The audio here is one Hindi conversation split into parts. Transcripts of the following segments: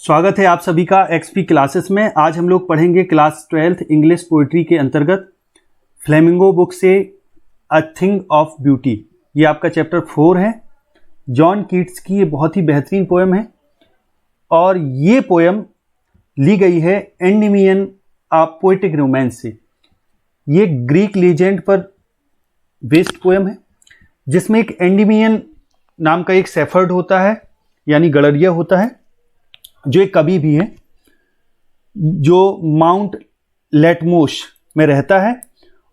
स्वागत है आप सभी का एक्सपी क्लासेस में। आज हम लोग पढ़ेंगे क्लास 12th इंग्लिश पोइट्री के अंतर्गत फ्लेमिंगो बुक से अ थिंग ऑफ ब्यूटी। ये आपका चैप्टर 4 है। जॉन कीट्स की ये बहुत ही बेहतरीन पोएम है और ये पोएम ली गई है एंडेमियन अ पोएटिक रोमांस से। ये ग्रीक लीजेंड पर बेस्ड पोएम है जिसमें एक एंडेमियन नाम का एक सेफर्ड होता है, यानी गड़रिया होता है, जो एक कवि भी है, जो माउंट लेटमोस में रहता है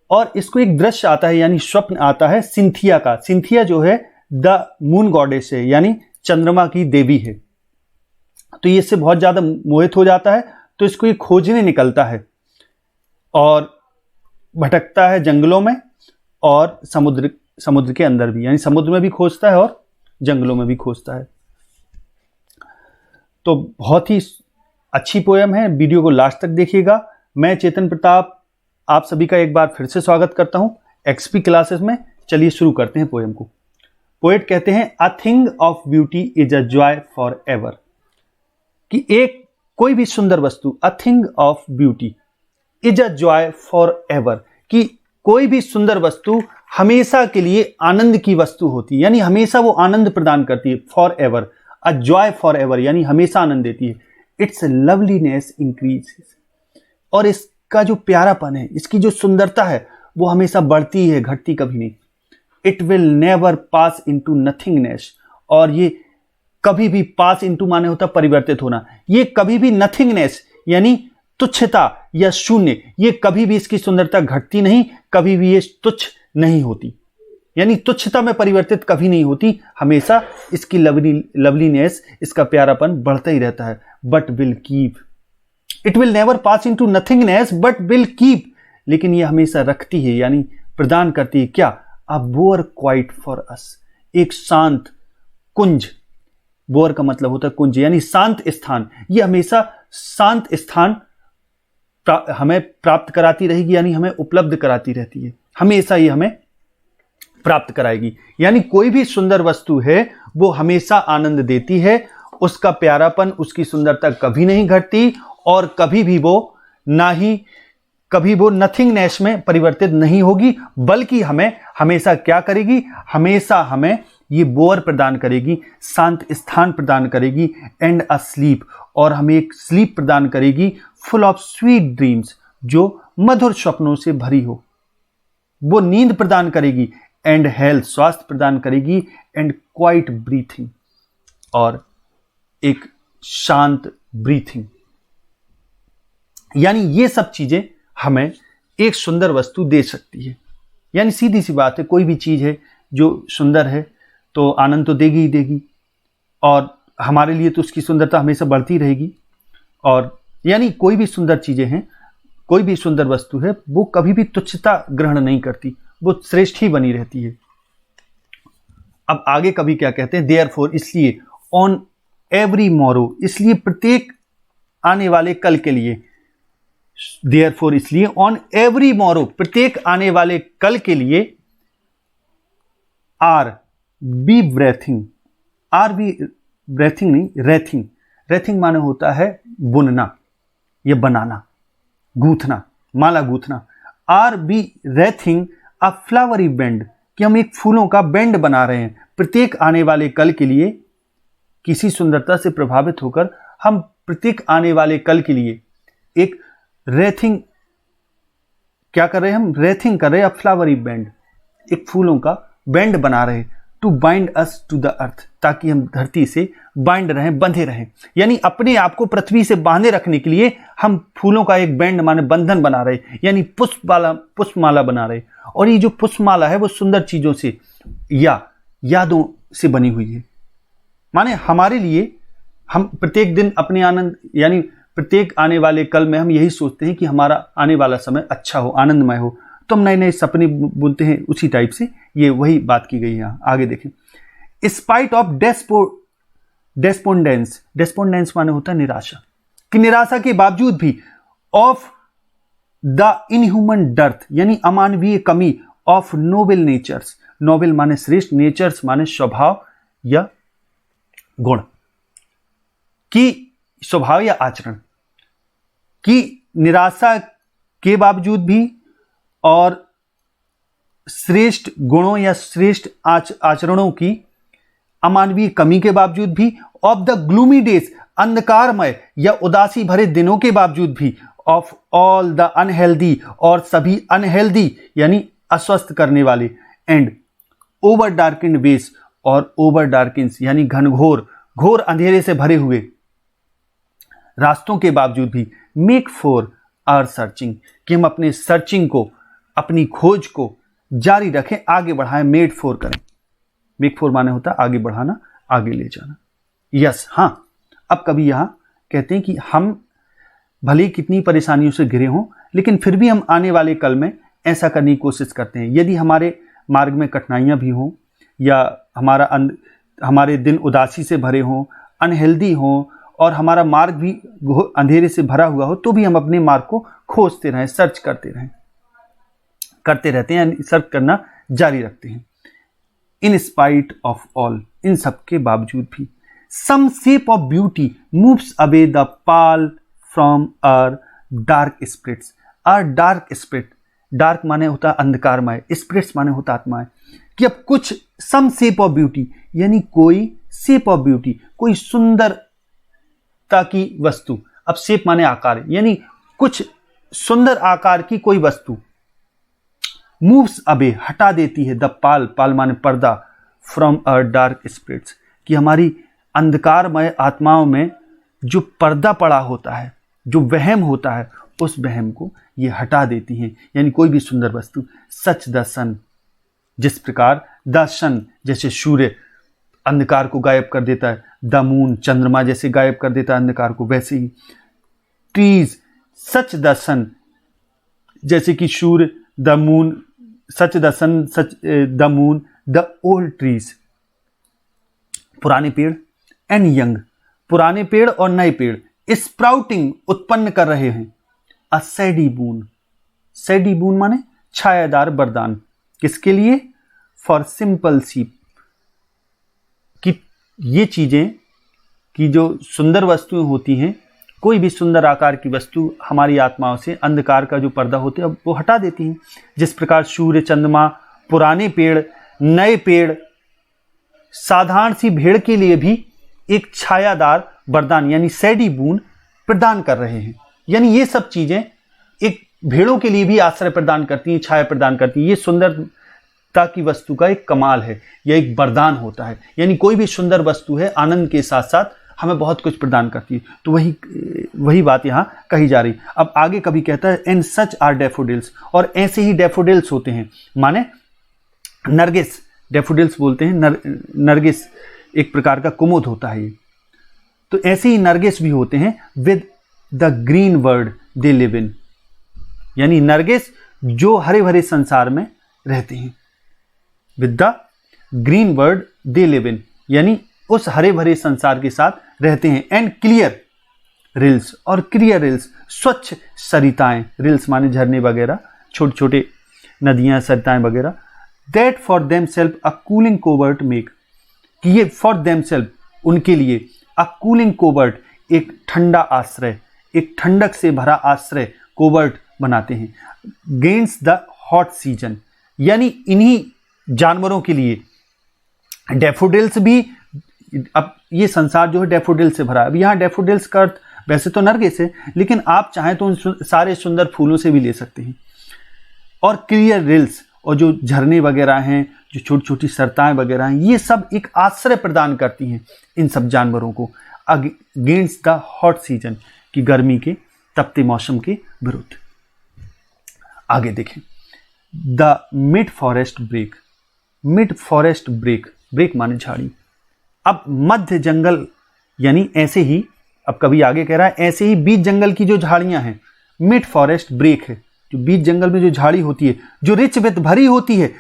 और इसको एक दृश्य आता है, यानी स्वप्न आता है सिंथिया का। सिंथिया जो है द मून गॉडेस है, यानी चंद्रमा की देवी है। तो ये इससे बहुत ज्यादा मोहित हो जाता है, तो इसको ये खोजने निकलता है और भटकता है जंगलों में और समुद्र के अंदर भी, यानी समुद्र में भी खोजता है और जंगलों में भी खोजता है। तो बहुत ही अच्छी पोएम है, वीडियो को लास्ट तक देखिएगा। मैं चेतन प्रताप आप सभी का एक बार फिर से स्वागत करता हूं एक्सपी क्लासेस में। चलिए शुरू करते हैं पोएम को। पोएट कहते हैं a thing of beauty is a joy for ever, कि एक कोई भी सुंदर वस्तु, a thing of beauty is a joy for ever, कि कोई भी सुंदर वस्तु हमेशा के लिए आनंद की वस्तु होती है, यानी हमेशा वो आनंद प्रदान करती है। For ever, a joy for ever, यानी हमेशा आनंद देती है। इट्स लवलीनेस इंक्रीजेस, और इसका जो प्यारापन है, इसकी जो सुंदरता है, वो हमेशा बढ़ती है, घटती कभी नहीं। It will never pass into nothingness, और ये कभी भी, पास इनटू माने होता परिवर्तित होना, ये कभी भी नथिंगनेस यानी तुच्छता या शून्य, ये कभी भी इसकी सुंदरता घटती नहीं, कभी भी ये तुच्छ नहीं होती, यानी तुच्छता में परिवर्तित कभी नहीं होती, हमेशा इसकी लवलीनेस, इसका प्यारापन बढ़ता ही रहता है। But will keep, it will never pass into nothingness but will keep, लेकिन ये हमेशा रखती है, यानी प्रदान करती है क्या? अ बोअर क्वाइट फॉर अस, एक शांत कुंज। बोअर का मतलब होता है कुंज, यानी शांत स्थान। ये हमेशा शांत स्थान हमें प्राप्त कराती रहेगी, यानी हमें उपलब्ध कराती रहती है, हमेशा ये हमें प्राप्त कराएगी। यानी कोई भी सुंदर वस्तु है वो हमेशा आनंद देती है, उसका प्यारापन, उसकी सुंदरता कभी नहीं घटती और कभी भी वो नथिंगनेस में परिवर्तित नहीं होगी, बल्कि हमें हमेशा क्या करेगी? हमेशा हमें ये बोअर प्रदान करेगी, शांत स्थान प्रदान करेगी, एंड अ स्लीप, और हमें एक स्लीप प्रदान करेगी फुल ऑफ स्वीट ड्रीम्स, जो मधुर स्वप्नों से भरी हो। वो नींद प्रदान करेगी, एंड हेल्थ, स्वास्थ्य प्रदान करेगी, एंड क्वाइट ब्रीथिंग, और एक शांत ब्रीथिंग। यानी ये सब चीजें हमें एक सुंदर वस्तु दे सकती है। यानी सीधी सी बात है, कोई भी चीज है जो सुंदर है तो आनंद तो देगी ही देगी, और हमारे लिए तो उसकी सुंदरता हमेशा बढ़ती रहेगी। और यानी कोई भी सुंदर चीजें हैं, कोई भी सुंदर वस्तु है, वो कभी भी तुच्छता ग्रहण नहीं करती, वो श्रेष्ठ ही बनी रहती है। अब आगे कवि क्या कहते हैं? देयरफॉर, इसलिए, ऑन एवरी मॉरो, इसलिए प्रत्येक आने वाले कल के लिए। देयरफॉर, इसलिए, ऑन एवरी मॉरो, प्रत्येक आने वाले कल के लिए। Are we breathing, are we breathing नहीं, रेथिंग। रेथिंग माने होता है बुनना या बनाना, गूंथना, माला गूंथना। Are we wreathing a flowery band, कि हम एक फूलों का बेंड बना रहे हैं प्रत्येक आने वाले कल के लिए। किसी सुंदरता से प्रभावित होकर हम प्रत्येक आने वाले कल के लिए एक रेथिंग, क्या कर रहे हैं हम? रेथिंग कर रहे हैं, अ फ्लावरी बेंड, एक फूलों का बेंड बना रहे हैं। To bind us to the earth, ताकि हम धरती से बाइंड रहें, बंधे रहें, यानी अपने आप को पृथ्वी से बांधे रखने के लिए हम फूलों का एक बैंड माने बंधन बना रहे, यानी पुष्पमाला बना रहे। और ये जो पुष्पमाला है वो सुंदर चीजों से या यादों से बनी हुई है। माने हमारे लिए, हम प्रत्येक दिन अपने आनंद, यानी प्रत्येक आने वाले कल में हम यही सोचते हैं कि हमारा आने वाला समय अच्छा हो, आनंदमय हो, तो हम नए नए सपने बुनते हैं। उसी टाइप से ये वही बात की गई है। यहाँ आगे देखें। स्पाइट ऑफ डेस्पोंडेंस, डेस्पोंडेंस माने होता है निराशा, कि निराशा के बावजूद भी, ऑफ द इनह्यूमन डर्थ, यानी अमानवीय कमी, ऑफ नोबल नेचर्स, नोबल माने श्रेष्ठ, नेचर्स माने स्वभाव या गुण, कि स्वभाव या आचरण की निराशा के बावजूद भी और श्रेष्ठ गुणों या श्रेष्ठ आचरणों की अमानवीय कमी के बावजूद भी, ऑफ द ग्लूमी डेज, अंधकारमय या उदासी भरे दिनों के बावजूद भी, ऑफ ऑल द अनहेल्दी, और सभी अनहेल्दी यानी अस्वस्थ करने वाले, एंड ओवर डार्किन वेज, और ओवर डार्किन्स यानी घनघोर घोर अंधेरे से भरे हुए रास्तों के बावजूद भी, मेक फॉर आवर सर्चिंग, कि हम अपने सर्चिंग को, अपनी खोज को जारी रखें, आगे बढ़ाएं, मेड फॉर करें। मेक फॉर माने होता है आगे बढ़ाना, आगे ले जाना। यस, हाँ। अब कभी यहां कहते हैं कि हम भले कितनी परेशानियों से घिरे हों, लेकिन फिर भी हम आने वाले कल में ऐसा करने की कोशिश करते हैं। यदि हमारे मार्ग में कठिनाइयां भी हों या हमारे दिन उदासी से भरे हों, अनहेल्दी हों, और हमारा मार्ग भी अंधेरे से भरा हुआ हो, तो भी हम अपने मार्ग को खोजते रहें, सर्च करते रहते हैं, सर्च करना जारी रखते हैं। इन स्पाइट ऑफ ऑल, इन सब के बावजूद भी, some shape of beauty moves away the pall from our dark spirits. Our dark spirit, dark माने होता है अंधकारमय, स्पिरिट्स माने होता आत्माएं, कि अब कुछ सम शेप ऑफ ब्यूटी यानी कोई शेप ऑफ ब्यूटी, कोई सुंदरता की वस्तु। अब शेप माने आकार, यानी कुछ सुंदर आकार की कोई वस्तु, मूव्स अवे हटा देती है, द पाल, पाल माने पर्दा, फ्रॉम आवर डार्क स्पिरिट्स, कि हमारी अंधकारमय आत्माओं में जो पर्दा पड़ा होता है, जो वहम होता है, उस वहम को ये हटा देती हैं। यानी कोई भी सुंदर वस्तु, सच द सन, जिस प्रकार द सन जैसे सूर्य अंधकार को गायब कर देता है, द मून चंद्रमा जैसे गायब कर देता है अंधकार को, वैसे ही ट्रीज सच द सन, जैसे कि सूर्य, the moon, such the sun, such the moon, the old trees, पुराने पेड़, एंड यंग, पुराने पेड़ और नए पेड़, स्प्राउटिंग उत्पन्न कर रहे हैं, अ सैडी बून, सैडी बून माने छायादार वरदान, किसके लिए? फॉर सिंपल शीप, कि ये चीजें कि जो सुंदर वस्तुएं होती हैं, कोई भी सुंदर आकार की वस्तु हमारी आत्माओं से अंधकार का जो पर्दा होता है वो हटा देती हैं। जिस प्रकार सूर्य, चंद्रमा, पुराने पेड़, नए पेड़ साधारण सी भेड़ के लिए भी एक छायादार वरदान यानी सैडी बून प्रदान कर रहे हैं। यानी ये सब चीजें एक भेड़ों के लिए भी आश्रय प्रदान करती हैं, छाया प्रदान करती हैं। ये सुंदरता की वस्तु का एक कमाल है, यह एक वरदान होता है। यानी कोई भी सुंदर वस्तु है, आनंद के साथ साथ हमें बहुत कुछ प्रदान करती है। तो वही बात यहाँ कही जा रही। अब आगे कभी कहता है एंड सच आर डैफोडिल्स, और ऐसे ही डैफोडिल्स होते हैं, माने नरगिस, डैफोडिल्स बोलते हैं, नरगिस एक प्रकार का कुमुद होता है ये। तो ऐसे ही नरगिस भी होते हैं, with the green world they live in, यानी नरगिस जो हरे भरे संसार में रहते हैं, with the green world they live in, यानी उस हरे भरे संसार के साथ रहते हैं। एंड क्लियर रिल्स, और क्लियर रिल्स स्वच्छ सरिताएं, रिल्स माने झरने वगैरह, छोटे छोटे नदियां, सरिताएं वगैरह, that for them self a cooling covert make, कि ये फॉर देम सेल्फ उनके लिए अ कूलिंग कोवर्ट एक ठंडा आश्रय, एक ठंडक से भरा आश्रय कोवर्ट बनाते हैं, गेंस्ट द हॉट सीजन, यानी इन्हीं जानवरों के लिए डैफोडिल्स भी, अब ये संसार जो है डैफोडिल से भरा है। अब यहाँ डैफोडिल्स का अर्थ वैसे तो नरगिस है, लेकिन आप चाहें तो उन सारे सुंदर फूलों से भी ले सकते हैं। और क्लियर रिल्स, और जो झरने वगैरह हैं, जो छोटी छोटी सरताएं वगैरह हैं, ये सब एक आश्रय प्रदान करती हैं इन सब जानवरों को, अगेंस्ट द हॉट सीजन, की गर्मी के तपते मौसम के विरुद्ध। आगे देखें, the mid forest brake, mid forest brake, brake माने झाड़ी। अब मध्य जंगल, यानी ऐसे ही, अब कभी आगे कह रहा है ऐसे ही बीच जंगल की जो झाड़ियां हैं, मिड फॉरेस्ट ब्रेक है, जो बीच जंगल में जो झाड़ी होती है, जो रिच विथ भरी होती है,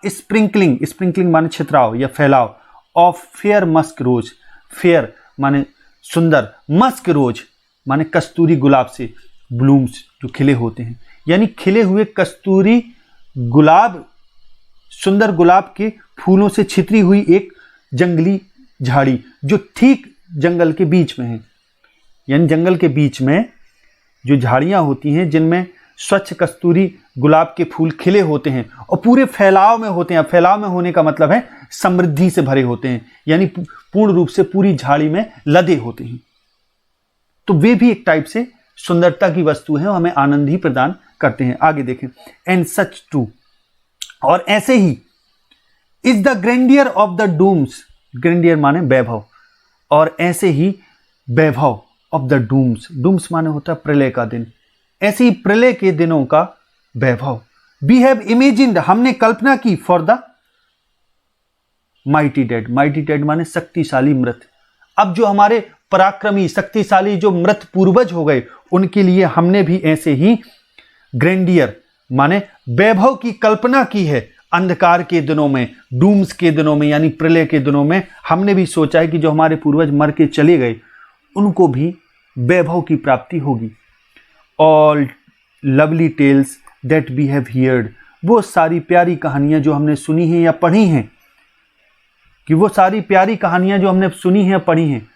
स्प्रिंकलिंग, स्प्रिंकलिंग माने छितराव या फैलाव, of fair musk rose, fair माने सुंदर, मस्क रोज माने कस्तूरी गुलाब से, ब्लूम्स जो खिले होते हैं, यानी खिले हुए कस्तूरी गुलाब, सुंदर गुलाब के फूलों से छितरी हुई एक जंगली झाड़ी जो ठीक जंगल के बीच में है। यानी जंगल के बीच में जो झाड़ियां होती हैं जिनमें स्वच्छ कस्तूरी गुलाब के फूल खिले होते हैं और पूरे फैलाव में होते हैं। फैलाव में होने का मतलब है समृद्धि से भरे होते हैं, यानी पूर्ण रूप से पूरी झाड़ी में लदे होते हैं। तो वे भी एक टाइप से सुंदरता की वस्तु है और हमें आनंद ही प्रदान करते हैं। आगे देखें, एंड सच टू, और ऐसे ही is the grandeur of the dooms, grandeur माने वैभव, और ऐसे ही वैभव ऑफ द डूम्स, डूम्स माने होता है प्रलय का दिन, ऐसे ही प्रलय के दिनों का वैभव। वी हैव इमेजिन्ड, हमने कल्पना की, for the mighty dead, mighty dead माने शक्तिशाली मृत। अब जो हमारे पराक्रमी शक्तिशाली जो मृत पूर्वज हो गए उनके लिए हमने भी ऐसे ही ग्रैंडियर माने वैभव की कल्पना की है। अंधकार के दिनों में, डूम्स के दिनों में, यानी प्रलय के दिनों में हमने भी सोचा है कि जो हमारे पूर्वज मर के चले गए उनको भी वैभव की प्राप्ति होगी। All lovely tales that we have heard, वो सारी प्यारी कहानियां जो हमने सुनी हैं या पढ़ी हैं, कि वो सारी प्यारी कहानियां जो हमने सुनी हैं पढ़ी हैं।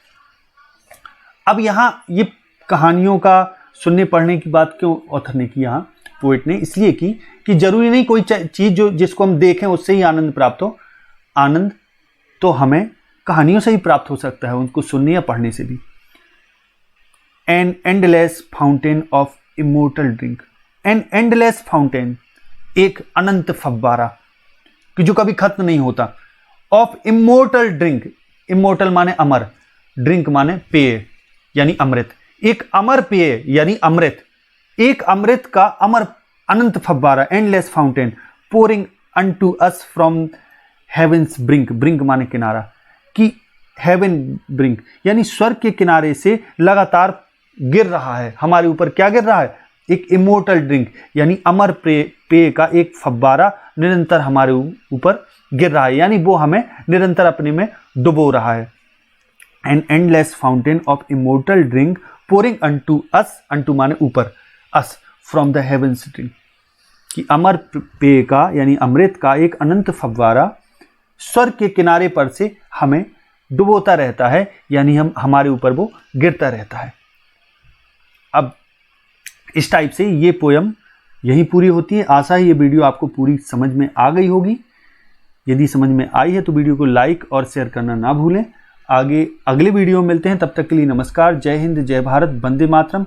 अब यहां ये कहानियों का सुनने पढ़ने की बात क्यों ऑथर ने की, यहाँ पोएट ने इसलिए की कि जरूरी नहीं कोई चीज जो जिसको हम देखें उससे ही आनंद प्राप्त हो। आनंद तो हमें कहानियों से ही प्राप्त हो सकता है, उनको सुनने या पढ़ने से भी। An endless fountain of immortal drink, an endless fountain, एक अनंत फव्वारा कि जो कभी खत्म नहीं होता, ऑफ इमोर्टल ड्रिंक, इमोर्टल माने अमर, ड्रिंक माने पेय यानी अमृत, एक अमर पेय यानी अमृत, एक अमृत का अमर अनंत फव्वारा, endless fountain, pouring unto us from heaven's brink, brink माने किनारा, कि हेवन ब्रिंक यानी स्वर्ग के किनारे से लगातार गिर रहा है हमारे ऊपर। क्या गिर रहा है? एक इमोर्टल ड्रिंक यानी अमर पेय का एक फव्वारा निरंतर हमारे ऊपर गिर रहा है, यानी वो हमें निरंतर अपने में डुबो रहा है। An endless fountain of immortal drink pouring unto us, unto माने ऊपर, us from the heavens drink, कि अमर पेय का यानी अमृत का एक अनंत फव्वारा स्वर्ग के किनारे पर से हमें डुबोता रहता है, यानी हमारे ऊपर वो गिरता रहता है। अब इस टाइप से ये पोयम यही पूरी होती है। आशा है ये वीडियो आपको पूरी समझ में आ गई होगी। यदि समझ में आई है तो वीडियो को लाइक और शेयर करना ना भूलें। आगे अगले वीडियो में मिलते हैं, तब तक के लिए नमस्कार। जय हिंद, जय भारत, वंदे मातरम।